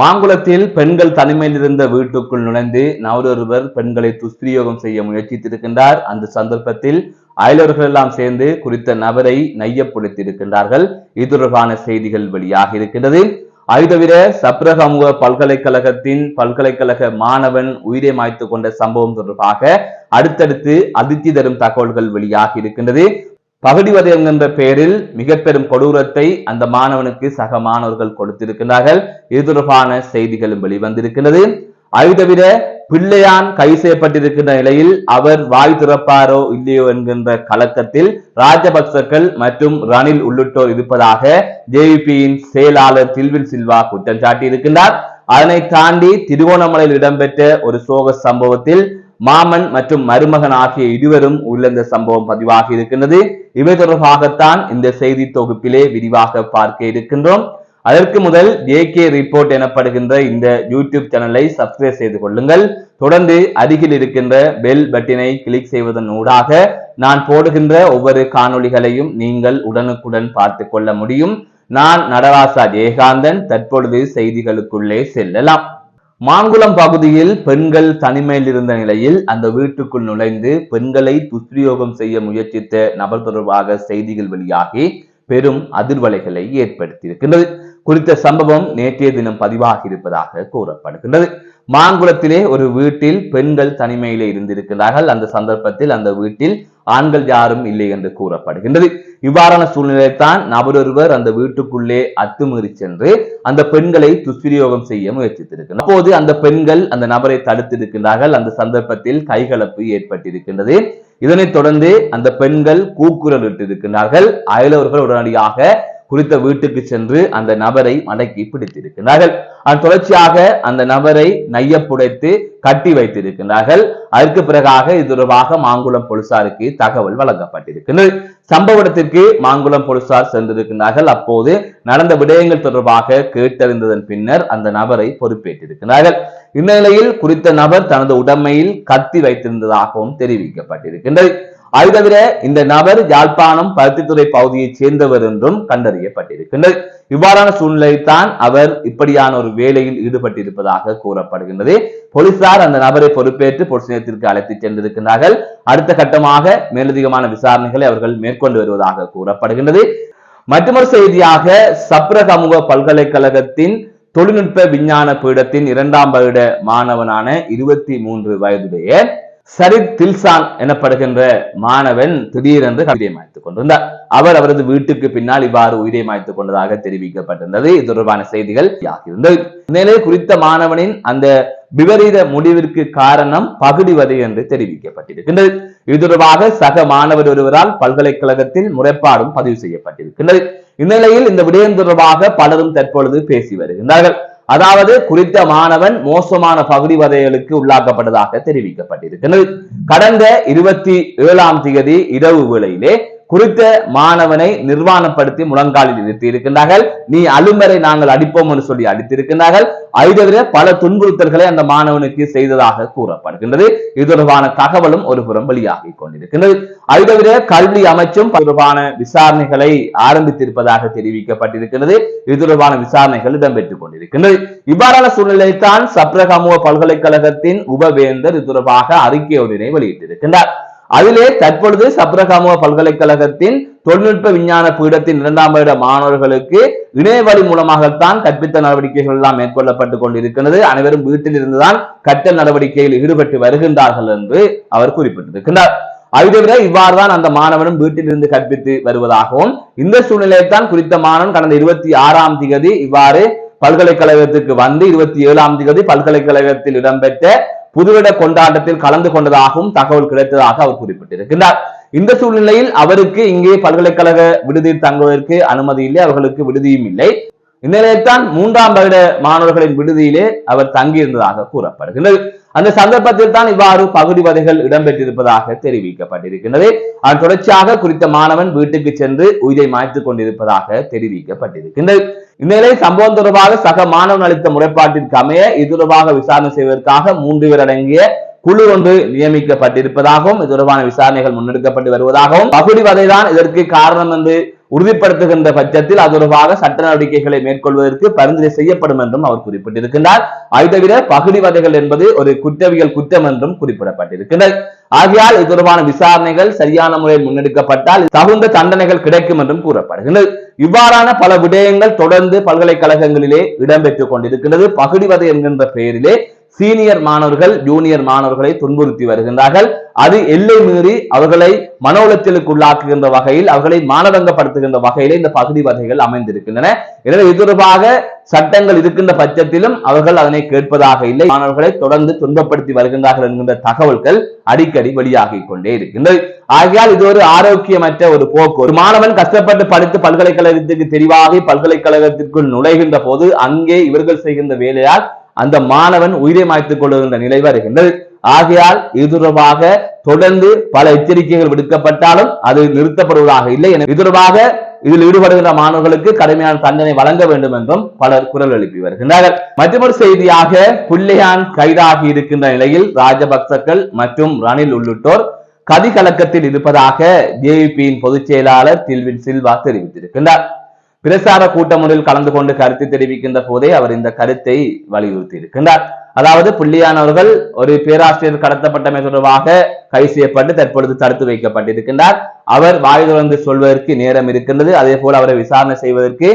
மாங்குளத்தில் பெண்கள் தனிமையில் இருந்த வீட்டுக்குள் நுழைந்து நபரொருவர் பெண்களை துஷ்பிரயோகம் செய்ய முயற்சித்திருக்கின்றார். அந்த சந்தர்ப்பத்தில் அயலவர்கள் எல்லாம் சேர்ந்து குறித்த நபரை நையப்படுத்தியிருக்கின்றார்கள். இது தொடர்பான செய்திகள் வெளியாக இருக்கின்றது. அது தவிர சப்ரகமுக பல்கலைக்கழகத்தின் பல்கலைக்கழக மாணவன் உயிரை மாய்த்து கொண்ட சம்பவம் தொடர்பாக அடுத்தடுத்து அதிர்ச்சி தரும் தகவல்கள் வெளியாக இருக்கின்றது. பகுதிவதை என்கின்ற பெயரில் மிக பெரும் கொடூரத்தை அந்த மாணவனுக்கு சக மாணவர்கள் கொடுத்திருக்கிறார்கள். இது தொடர்பான செய்திகளும் வெளிவந்திருக்கிறது. அது தவிர பிள்ளையான் கைது செய்யப்பட்டிருக்கின்ற நிலையில் அவர் வாய் திறப்பாரோ இல்லையோ என்கின்ற கலக்கத்தில் ராஜபக்சர்கள் மற்றும் ரணில் உள்ளிட்டோர் இருப்பதாக ஜேவிபியின் செயலாளர் தில்வில் சில்வா குற்றம் சாட்டியிருக்கின்றார். அதனை தாண்டி திருவோணமலையில் இடம்பெற்ற ஒரு சோக சம்பவத்தில் மாமன் மற்றும் மருமகன் ஆகிய இருவரும் உயிரிழந்த சம்பவம் பதிவாகி இருக்கின்றது. இவை தொடர்பாகத்தான் இந்த செய்தி தொகுப்பிலே விரிவாக பார்க்க இருக்கின்றோம். அதற்கு முதல் ஜேகே ரிப்போர்ட் எனப்படுகின்ற இந்த யூடியூப் சேனலை சப்ஸ்கிரைப் செய்து கொள்ளுங்கள். தொடர்ந்து அருகில் இருக்கின்ற பெல் பட்டினை கிளிக் செய்வதன் ஊடாக நான் போடுகின்ற ஒவ்வொரு காணொளிகளையும் நீங்கள் உடனுக்குடன் பார்த்து கொள்ள முடியும். நான் நடராசா ஜெயகாந்தன். தற்பொழுது செய்திகளுக்குள்ளே செல்லலாம். மாங்குளம் பகுதியில் பெண்கள் தனிமையில் இருந்த நிலையில் அந்த வீட்டுக்குள் நுழைந்து பெண்களை துஷ்பிரயோகம் செய்ய முயற்சித்த நபர் தொடர்பாக செய்திகள் வெளியாகி பெரும் அதிர்வலைகளை ஏற்படுத்தியிருக்கின்றது. குறித்த சம்பவம் நேற்றைய தினம் பதிவாகி இருப்பதாக கூறப்படுகின்றது. மாங்குளத்திலே ஒரு வீட்டில் பெண்கள் தனிமையிலே இருந்திருக்கிறார்கள். அந்த சந்தர்ப்பத்தில் அந்த வீட்டில் ஆண்கள் யாரும் இல்லை என்று கூறப்படுகின்றது. இவ்வாறான சூழ்நிலைத்தான் நபரொருவர் அந்த வீட்டுக்குள்ளே அத்துமீறி சென்று அந்த பெண்களை துஷ்பிரயோகம் செய்ய முயற்சித்திருக்கிறார். அப்போது அந்த பெண்கள் அந்த நபரை தடுத்திருக்கின்றார்கள். அந்த சந்தர்ப்பத்தில் கைகலப்பு ஏற்பட்டிருக்கின்றது. இதனைத் தொடர்ந்து அந்த பெண்கள் கூக்குரல் இட்டிருக்கிறார்கள். அயலவர்கள் உடனடியாக குறித்த வீட்டுக்கு சென்று அந்த நபரை மடக்கி பிடித்திருக்கிறார்கள். அதன் தொடர்ச்சியாக அந்த நபரை நையப்புடைத்து கட்டி வைத்திருக்கிறார்கள். அதற்கு பிறகாக இது தொடர்பாக மாங்குளம் போலீசாருக்கு தகவல் வழங்கப்பட்டிருக்கிறது. சம்பவ இடத்திற்கு மாங்குளம் போலீசார் சென்றிருக்கிறார்கள். அப்போது நடந்த விடயங்கள் தொடர்பாக கேட்டறிந்ததன் பின்னர் அந்த நபரை பொறுப்பேற்றிருக்கிறார்கள். இந்நிலையில் குறித்த நபர் தனது உடைமையில் கத்தி வைத்திருந்ததாகவும் தெரிவிக்கப்பட்டிருக்கின்றது. அது தவிர இந்த நபர் யாழ்ப்பாணம் பருத்தித்துறை பகுதியைச் சேர்ந்தவர் என்றும் கண்டறியப்பட்டிருக்கின்றது. இவ்வாறான சூழ்நிலைத்தான் அவர் இப்படியான ஒரு வேலையில் ஈடுபட்டிருப்பதாக கூறப்படுகின்றது. போலீசார் அந்த நபரை பொறுப்பேற்று போலீஸ் நிலையத்திற்கு அழைத்துச் சென்றிருக்கிறார்கள். அடுத்த கட்டமாக மேலதிகமான விசாரணைகளை அவர்கள் மேற்கொண்டு வருவதாக கூறப்படுகின்றது. மற்றொரு செய்தியாக சப்ரகமுக பல்கலைக்கழகத்தின் தொழில்நுட்ப விஞ்ஞான பீடத்தின் 2ஆம் வருட மாணவனான 23 வயதுடைய சரித் தில்சான் எனப்படுகின்ற மாணவன் திடீரென்று உயிரை மாய்த்துக் கொண்டிருந்தார். அவர் அவரது வீட்டுக்கு பின்னால் இவ்வாறு உயிரை மாய்த்துக் கொண்டதாக தெரிவிக்கப்பட்டிருந்தது. இது தொடர்பான செய்திகள் இருந்தது. இந்நிலையில் குறித்த மாணவனின் அந்த விபரீத முடிவிற்கு காரணம் பகுதிவதை என்று தெரிவிக்கப்பட்டிருக்கின்றது. இது தொடர்பாக சக மாணவர் ஒருவரால் பல்கலைக்கழகத்தில் முறைப்பாடும் பதிவு செய்யப்பட்டிருக்கின்றது. இந்நிலையில் இந்த விடயம் தொடர்பாக பலரும் தற்பொழுது பேசி வருகின்றார்கள். அதாவது குறித்த மாணவன் மோசமான பகுதிவதைகளுக்கு உள்ளாக்கப்பட்டதாக தெரிவிக்கப்பட்டிருக்கிறது. கடந்த 27ஆம் தேதி இரவு வேளையிலே குறித்த மாணவனை நிர்வாணப்படுத்தி முழங்காலில் நிறுத்தி இருக்கின்றார்கள். நீ அலுமரை நாங்கள் அடிப்போம் என்று சொல்லி அடித்திருக்கின்றார்கள். அது தவிர பல துன்புறுத்தல்களை அந்த மாணவனுக்கு செய்ததாக கூறப்படுகின்றது. இது தொடர்பான தகவலும் ஒரு புறம் வெளியாகிக் கொண்டிருக்கின்றது. அது தவிர கல்வி அமைச்சும் தொடர்பான விசாரணைகளை ஆரம்பித்திருப்பதாக தெரிவிக்கப்பட்டிருக்கிறது. இது தொடர்பான விசாரணைகள் இடம்பெற்றுக் கொண்டிருக்கின்றது. இவ்வாறான சூழ்நிலைத்தான் சப்ரகமுக பல்கலைக்கழகத்தின் உபவேந்தர் இது தொடர்பாக அறிக்கை ஒன்றினை வெளியிட்டிருக்கின்றார். அதிலே தற்பொழுது சப்ரகமுக பல்கலைக்கழகத்தின் தொழில்நுட்ப விஞ்ஞான பீடத்தின் 2ஆம் வருட மாணவர்களுக்கு இணையவழி மூலமாகத்தான் கற்பித்த நடவடிக்கைகள் எல்லாம் மேற்கொள்ளப்பட்டுக் கொண்டிருக்கிறது. அனைவரும் வீட்டில் இருந்துதான் கற்றல் நடவடிக்கையில் ஈடுபட்டு வருகின்றார்கள் என்று அவர் குறிப்பிட்டிருக்கிறார். அது தவிர இவ்வாறுதான் அந்த மாணவனும் வீட்டில் இருந்து கற்பித்து வருவதாகவும் இந்த சூழ்நிலையைத்தான் குறித்த மாணவன் கடந்த 26ஆம் தேதி இவ்வாறு பல்கலைக்கழகத்துக்கு வந்து 27ஆம் தேதி பல்கலைக்கழகத்தில் இடம்பெற்ற புதுவிட கொண்டாட்டத்தில் கலந்து கொண்டதாகவும் தகவல் கிடைத்ததாக அவர் குறிப்பிட்டிருக்கிறார். இந்த சூழ்நிலையில் அவருக்கு இங்கே பல்கலைக்கழக விடுதியில் தங்குவதற்கு அனுமதி இல்லை, அவர்களுக்கு விடுதியும் இல்லை. இந்நிலையில்தான் 3ஆம் வருட மாணவர்களின் விடுதியிலே அவர் தங்கியிருந்ததாக கூறப்படுகிறது. அந்த சந்தர்ப்பத்தில் தான் இவ்வாறு பகுதிவதைகள் இடம்பெற்றிருப்பதாக தெரிவிக்கப்பட்டிருக்கிறது. அதன் தொடர்ச்சியாக குறித்த மாணவன் வீட்டுக்கு சென்று உயிரை மாய்த்துக் கொண்டிருப்பதாக தெரிவிக்கப்பட்டிருக்கின்றது. இந்நிலை சம்பவம் தொடர்பாக சக மாணவன் அளித்த முறைப்பாட்டிற்கு அமைய இது தொடர்பாக விசாரணை செய்வதற்காக 3 பேர் அடங்கிய குழு ஒன்று நியமிக்கப்பட்டிருப்பதாகவும் இது தொடர்பான விசாரணைகள் முன்னெடுக்கப்பட்டு வருவதாகவும் பகுடிவதைதான் இதற்கு காரணம் என்று உறுதிப்படுத்துகின்ற பட்சத்தில் அது தொடர்பாக சட்ட நடவடிக்கைகளை மேற்கொள்வதற்கு பரிந்துரை செய்யப்படும் என்றும் அவர் குறிப்பிட்டிருக்கின்றார். அதை தவிர பகுடிவதைகள் என்பது ஒரு குற்றவியல் குற்றம் என்றும் குறிப்பிடப்பட்டிருக்கின்றது. ஆகையால் இது தொடர்பான விசாரணைகள் சரியான முறையில் முன்னெடுக்கப்பட்டால் தகுந்த தண்டனைகள் கிடைக்கும் என்றும் கூறப்படுகின்றது. இவ்வாறான பல விடயங்கள் தொடர்ந்து பல்கலைக்கழகங்களிலே இடம்பெற்றுக் கொண்டிருக்கின்றது. பகுடிவதை என்கின்ற பெயரிலே சீனியர் மாணவர்கள் ஜூனியர் மாணவர்களை துன்புறுத்தி வருகின்றார்கள். அது எல்லை மீறி அவர்களை மன உளைச்சலுக்கு உள்ளாக்குகின்ற வகையில் அவர்களை மானதங்கப்படுத்துகின்ற வகையிலே இந்த பகுடிவதைகள் அமைந்திருக்கின்றன. எனவே இது தொடர்பாக சட்டங்கள் இருக்கின்ற பட்சத்திலும் அவர்கள் அதனை கேட்பதாக இல்லை. மாணவர்களை தொடர்ந்து துன்பப்படுத்தி வருகின்றார்கள் என்கின்ற தகவல்கள் அடிக்கடி வெளியாகிக் கொண்டே இருக்கின்றது. ஆகையால் இது ஒரு ஆரோக்கியமற்ற ஒரு போக்கு. ஒரு மாணவன் கஷ்டப்பட்டு படித்து பல்கலைக்கழகத்திற்கு தெரிவாகி பல்கலைக்கழகத்திற்குள் நுழைகின்ற போது அங்கே இவர்கள் செய்கின்ற வேலையால் அந்த மாணவன் உயிரை மாய்த்துக் கொள்ளுகின்ற நிலை வருகின்றது. ஆகையால் இது தொடர்பாக தொடர்ந்து பல எச்சரிக்கைகள் விடுக்கப்பட்டாலும் அது நிறுத்தப்படுவதாக இல்லை. இது தொடர்பாக இதில் ஈடுபடுகின்ற மாணவர்களுக்கு கடுமையான தண்டனை வழங்க வேண்டும் என்றும் பலர் குரல் எழுப்பி வருகின்றனர். மற்றொரு செய்தியாக புள்ளையான் கைதாகி இருக்கின்ற நிலையில் ராஜபக்சக்கள் மற்றும் ரணில் உள்ளிட்டோர் கதிகலக்கத்தில் இருப்பதாக ஜேவிபியின் பொதுச் செயலாளர் டில்வின் சில்வா தெரிவித்திருக்கின்றார். பிரசார கூட்டம் ஒன்றில் கலந்து கொண்டு கருத்து தெரிவிக்கின்ற போதே அவர் இந்த கருத்தை வலியுறுத்தி இருக்கின்றார். அதாவது புள்ளியானவர்கள் ஒரு பேராசிரியர் கடத்தப்பட்டமை தொடர்பாக கைது செய்யப்பட்டு தற்பொழுது தடுத்து வைக்கப்பட்டிருக்கின்றார். அவர் வாய் தொடர்ந்து சொல்வதற்கு நேரம் இருக்கின்றது. அதே போல அவரை விசாரணை செய்வதற்கு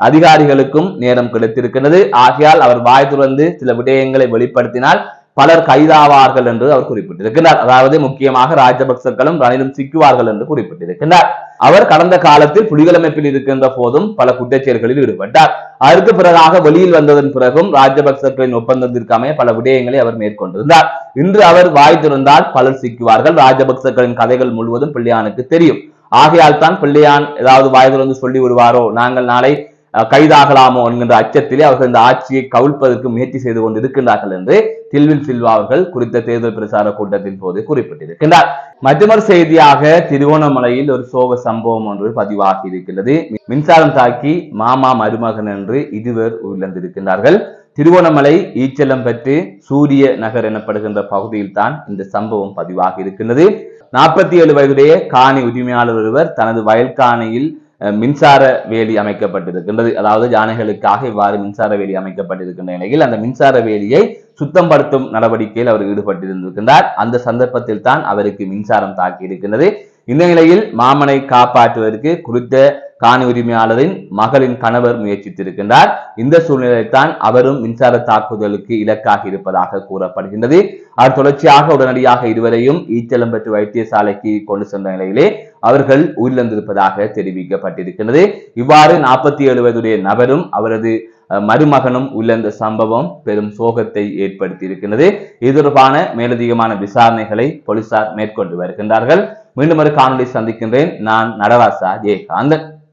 அதிகாரிகளுக்கும் நேரம் கிடைத்திருக்கின்றது. ஆகையால் அவர் வாய் தொடர்ந்து சில விடயங்களை வெளிப்படுத்தினால் பலர் கைதாவார்கள் என்று அவர் குறிப்பிட்டிருக்கிறார். அதாவது முக்கியமாக ராஜபக்சக்களும் ரணிலும் சிக்குவார்கள் என்று குறிப்பிட்டிருக்கிறார். அவர் கடந்த காலத்தில் புலிகள் அமைப்பில் இருக்கின்ற போதும் பல குற்றச்செயல்களில் ஈடுபட்டார். அதற்கு பிறகாக வெளியில் வந்ததன் பிறகும் ராஜபக்சக்களின் ஒப்பந்தத்திற்கு அமைய பல விடயங்களை அவர் மேற்கொண்டிருந்தார். இன்று அவர் வாய் திறந்தால் பலர் சிக்குவார்கள். ராஜபக்சக்களின் கதைகள் முழுவதும் பிள்ளையானுக்கு தெரியும். ஆகையால் தான் பிள்ளையான் ஏதாவது வாய் திறந்து சொல்லி விடுவாரோ, நாங்கள் நாளை கைதாகலாமோ என்கின்ற அச்சத்திலே அவர்கள் இந்த ஆட்சியை கவிழ்ப்பதற்கு முயற்சி செய்து கொண்டு இருக்கின்றார்கள் என்று டில்வின் சில்வா அவர்கள் குறித்த தேர்தல் பிரச்சார கூட்டத்தின் போது குறிப்பிட்டிருக்கின்றார். மற்றொரு செய்தியாக திருகோணமலையில் ஒரு சோக சம்பவம் ஒன்று பதிவாகி இருக்கிறது. மின்சாரம் தாக்கி மாமா மருமகன் என்று இருவர் உயிரிழந்திருக்கின்றார்கள். திருகோணமலை ஈச்சலம்பற்று சூரிய நகர் எனப்படுகின்ற பகுதியில் தான் இந்த சம்பவம் பதிவாகி இருக்கின்றது. 47 வயதுடைய காணி உரிமையாளர் ஒருவர் தனது வயல்காணியில் மின்சார வேலி அமைக்கப்பட்டிருக்கின்றது. அதாவது யானைகளுக்காக இவ்வாறு மின்சார வேலி அமைக்கப்பட்டிருக்கின்ற நிலையில் அந்த மின்சார வேலியை சுத்தம் படுத்தும் நடவடிக்கையில் அவர் ஈடுபட்டிருக்கின்றார். அந்த சந்தர்ப்பத்தில் தான் அவருக்கு மின்சாரம் தாக்கி இருக்கின்றது. இந்த நிலையில் மாமனை காப்பாற்றுவதற்கு குறித்த காணி உரிமையாளரின் மகளின் கணவர் முயற்சித்திருக்கின்றார். இந்த சூழ்நிலைத்தான் அவரும் மின்சார தாக்குதலுக்கு இலக்காகி இருப்பதாக கூறப்படுகின்றது. அவர் தொடர்ச்சியாக உடனடியாக இருவரையும் ஈச்சலம்பற்று வைத்தியசாலைக்கு கொண்டு சென்ற நிலையிலே அவர்கள் உயிரிழந்திருப்பதாக தெரிவிக்கப்பட்டிருக்கின்றது. இவ்வாறு 47 வயதுடைய நபரும் அவரது மருமகனும் உயிரிழந்த சம்பவம் பெரும் சோகத்தை ஏற்படுத்தி இருக்கின்றது. இது தொடர்பான மேலதிகமான விசாரணைகளை போலீசார் மேற்கொண்டு வருகின்றார்கள். மீண்டும் ஒரு காணொலி சந்திக்கின்றேன். நான் நடராசா ஜெயகாந்தன்.